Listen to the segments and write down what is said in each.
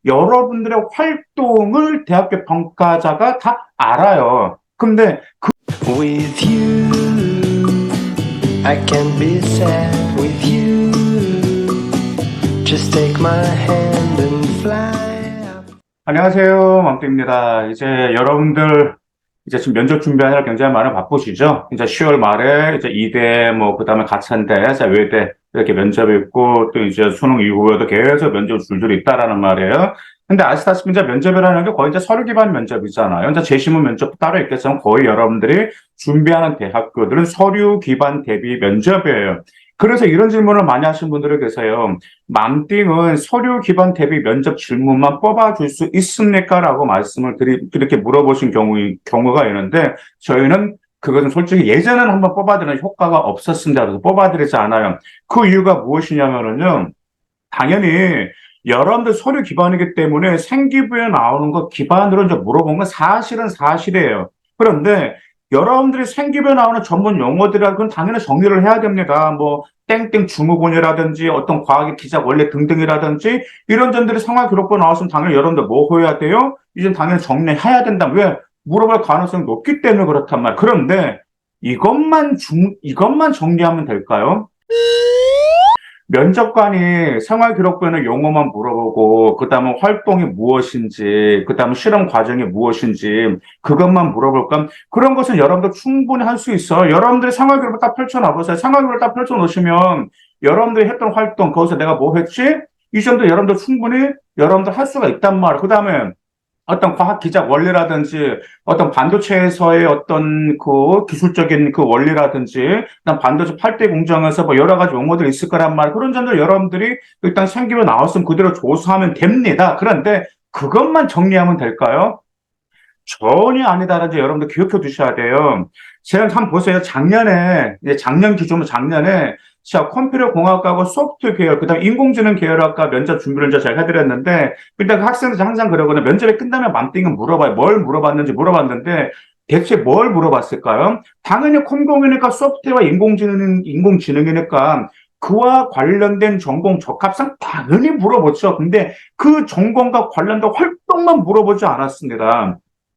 여러분들의 활동을 대학교 평가자가 다 알아요. 근데 With you, I can be sad with you. Just take my hand and fly up. 안녕하세요, 맘띠입니다. 이제 여러분들 이제 지금 면접 준비하느라 굉장히 많이 바쁘시죠? 이제 10월 말에 이제 이대 그다음에 가천대, 외대 이렇게 면접이 있고 또 이제 수능 이후에도 계속 면접 줄줄이 있다라는 말이에요. 근데 아시다시피 이제 면접이라는 게 거의 이제 서류 기반 면접이잖아요. 이제 재시문 면접도 따로 있겠지만 거의 여러분들이 준비하는 대학교들은 서류 기반 대비 면접이에요. 그래서 이런 질문을 많이 하시는 분들이 계세요. 맘띵은 서류 기반 대비 면접 질문만 뽑아줄 수 있습니까? 라고 말씀을 그렇게 물어보신 경우가 있는데, 저희는 그것은 솔직히 예전에는 한번 뽑아드리는 효과가 없었습니다. 그래서 뽑아드리지 않아요. 그 이유가 무엇이냐면은요, 당연히 여러분들 서류 기반이기 때문에 생기부에 나오는 거 기반으로 이제 물어본 건 사실은 사실이에요. 그런데 여러분들이 생기부에 나오는 전문 용어들이라 그건 당연히 정리를 해야 됩니다. 땡땡 주무군이라든지 어떤 과학의 기작 원리 등등이라든지 이런 점들이 생활기록부에 나왔으면 당연히 여러분들 뭐 해야 돼요? 이제 당연히 정리해야 된다. 왜? 물어볼 가능성이 높기 때문에 그렇단 말이에요. 그런데 이것만 정리하면 될까요? 면접관이 생활기록부에는 용어만 물어보고, 그 다음에 활동이 무엇인지, 그 다음에 실험 과정이 무엇인지, 그것만 물어볼까? 그런 것은 여러분들 충분히 할 수 있어요. 여러분들이 생활기록을 딱 펼쳐놔보세요. 생활기록을 딱 펼쳐놓으시면, 여러분들이 했던 활동, 거기서 내가 뭐 했지? 이 점도 여러분들 충분히 여러분들 할 수가 있단 말이에요. 그 다음에, 어떤 과학 기작 원리라든지 어떤 반도체에서의 어떤 그 기술적인 그 원리라든지 일단 반도체 8대 공정에서 여러 가지 용어들이 있을 거란 말이에요. 그런 점들 여러분들이 일단 생기로 나왔으면 그대로 조사하면 됩니다. 그런데 그것만 정리하면 될까요? 전혀 아니다라는 점 여러분들 기억해 두셔야 돼요. 제가 한번 보세요. 작년 기준으로 작년에 제가 컴퓨터 공학과하고 소프트 계열, 그다음 인공지능 계열학과 면접 준비를 이제 제가 해드렸는데, 일단 그 학생들이 항상 그러거든요. 면접에 끝나면 맘띵은 물어봐요. 뭘 물어봤는지 물어봤는데, 대체 뭘 물어봤을까요? 당연히 컴공이니까 소프트웨어와 인공지능이니까 그와 관련된 전공 적합성 당연히 물어보죠. 근데 그 전공과 관련된 활동만 물어보지 않았습니다.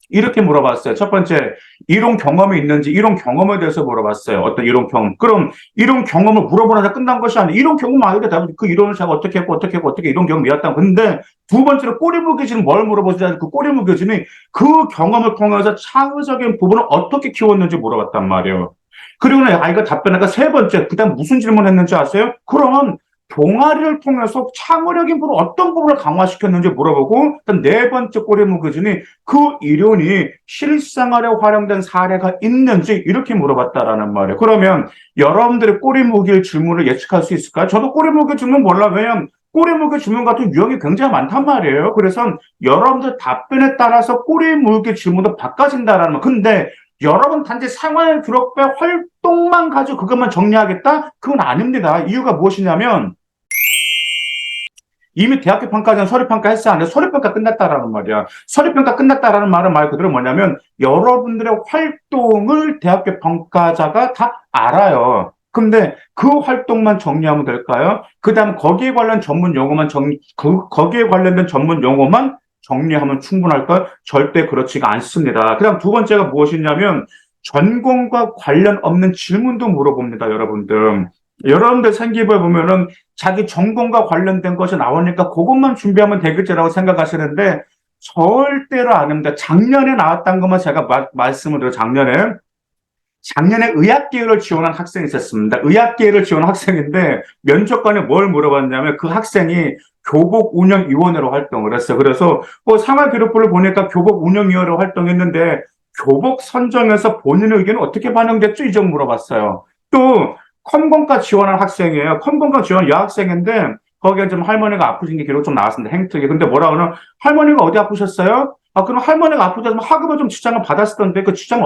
이렇게 물어봤어요. 첫 번째, 이론 경험이 있는지 이론 경험에 대해서 물어봤어요. 어떤 이론 경험. 그럼 이론 경험을 물어보나서 끝난 것이 아니에요. 이론 경험 아니게 답은 그 이론을 제가 어떻게 했고 어떻게 이론 경험이었다. 근데 두 번째로 꼬리 무게지는 뭘 물어보지 않고 그 꼬리 무게지이 그 경험을 통해서 창의적인 부분을 어떻게 키웠는지 물어봤단 말이에요. 그리고는 이거 답변하니까 세 번째, 그다음 무슨 질문했는지 아세요? 그럼 동아리를 통해서 창의력인 부분 어떤 부분을 강화시켰는지 물어보고, 네 번째 꼬리 무게지이 그 이론이 실생활에 활용된 사례가 있는지 이렇게 물어봤다라는 말이에요. 그러면 여러분들의 꼬리 무게 질문을 예측할 수 있을까요? 저도 꼬리 무게 질문 몰라. 왜냐면 꼬리 무게 질문 같은 유형이 굉장히 많단 말이에요. 그래서 여러분들 답변에 따라서 꼬리 무게 질문도 바꿔진다라는 말. 근데 여러분 단지 생활 기록배 활동만 가지고 그것만 정리하겠다? 그건 아닙니다. 이유가 무엇이냐면 이미 대학교 평가전 서류평가 했어야 하는데 서류평가 끝났다라는 말이야. 서류평가 끝났다라는 말은 말 그대로 뭐냐면 여러분들의 활동을 대학교 평가자가 다 알아요. 근데 그 활동만 정리하면 될까요? 그 다음 거기에 관련 전문 용어만 거기에 관련된 전문 용어만 정리하면 충분할까요? 절대 그렇지가 않습니다. 그 다음 두 번째가 무엇이냐면 전공과 관련 없는 질문도 물어봅니다, 여러분들. 여러분들 생기부에 보면은 자기 전공과 관련된 것이 나오니까 그것만 준비하면 되겠지라고 생각하시는데 절대로 아닙니다. 작년에 나왔던 것만 제가 말씀을 드려요. 작년에 의학계열을 지원한 학생이 있었습니다. 의학계열을 지원한 학생인데 면접관에 뭘 물어봤냐면 그 학생이 교복운영위원회로 활동을 했어요. 그래서 생활기록부를 보니까 교복운영위원회로 활동했는데 교복 선정에서 본인의 의견은 어떻게 반영됐죠? 이 점 물어봤어요. 또 컴공과 지원한 학생이에요. 컴공과 지원 여학생인데 거기에 좀 할머니가 아프신 게 기록 좀 나왔습니다. 행특이. 근데 뭐라 그러나 할머니가 어디 아프셨어요? 그럼 할머니가 아프다면 학업을 좀 지장을 받았었던데 그 지장을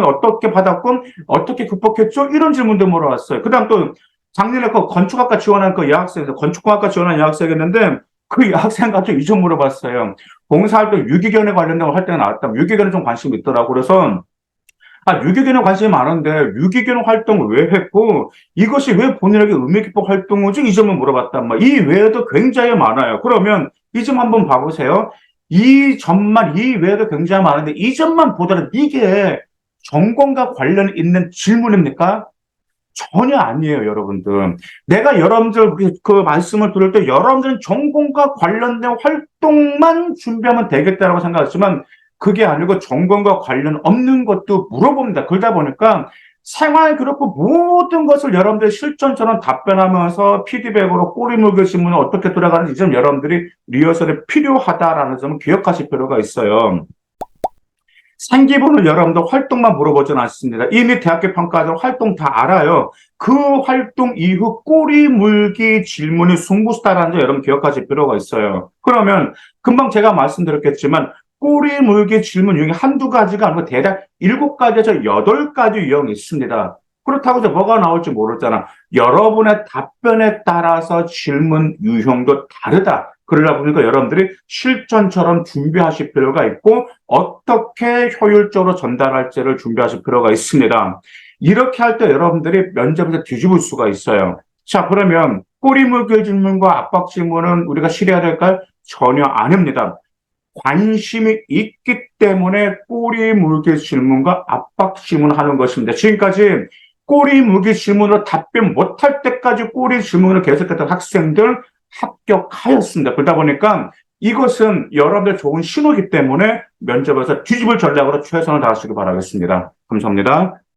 어떻게 받았고 어떻게 극복했죠? 이런 질문도 물어봤어요. 그다음 또 작년에 그 건축학과 지원한 그 여학생에서 건축공학과 지원한 여학생이었는데 그 여학생 같은 이 점 물어봤어요. 봉사활동 유기견에 관련된 활동이 나왔다면 유기견에 좀 관심이 있더라고. 그래서 유기견에 관심이 많은데 유기견 활동을 왜 했고 이것이 왜 본인에게 의미 깊은 활동이지? 이 점을 물어봤단 말이에요. 이 외에도 굉장히 많아요. 그러면 이 점 한번 봐보세요. 이 점만, 이 외에도 굉장히 많은데 이 점만 보더라도 이게 전공과 관련 있는 질문입니까? 전혀 아니에요, 여러분들. 내가 여러분들 그 말씀을 들을 때 여러분들은 전공과 관련된 활동만 준비하면 되겠다라고 생각했지만 그게 아니고 전공과 관련 없는 것도 물어봅니다. 그러다 보니까 생활 그렇고 모든 것을 여러분들이 실전처럼 답변하면서 피드백으로 꼬리물개 질문을 어떻게 돌아가는지 이 점 여러분들이 리허설에 필요하다라는 점을 기억하실 필요가 있어요. 생기부는 여러분들 활동만 물어보진 않습니다. 이미 대학교 평가전 활동 다 알아요. 그 활동 이후 꼬리 물기 질문이 승부수다라는 점 여러분 기억하실 필요가 있어요. 그러면 금방 제가 말씀드렸겠지만 꼬리 물기 질문 중에 한두 가지가 아니고 대략 7가지에서 8가지 유형이 있습니다. 그렇다고 해서 뭐가 나올지 모르잖아. 여러분의 답변에 따라서 질문 유형도 다르다. 그러다 보니까 여러분들이 실전처럼 준비하실 필요가 있고 어떻게 효율적으로 전달할지를 준비하실 필요가 있습니다. 이렇게 할 때 여러분들이 면접에서 뒤집을 수가 있어요. 자, 그러면 꼬리 물기 질문과 압박 질문은 우리가 싫어해야 될까요? 전혀 아닙니다. 관심이 있기 때문에 꼬리 물기 질문과 압박 질문을 하는 것입니다. 지금까지 꼬리 물기 질문으로 답변 못할 때까지 꼬리 질문을 계속했던 학생들 합격하였습니다. 그러다 보니까 이것은 여러분들 좋은 신호이기 때문에 면접에서 뒤집을 전략으로 최선을 다하시기 바라겠습니다. 감사합니다.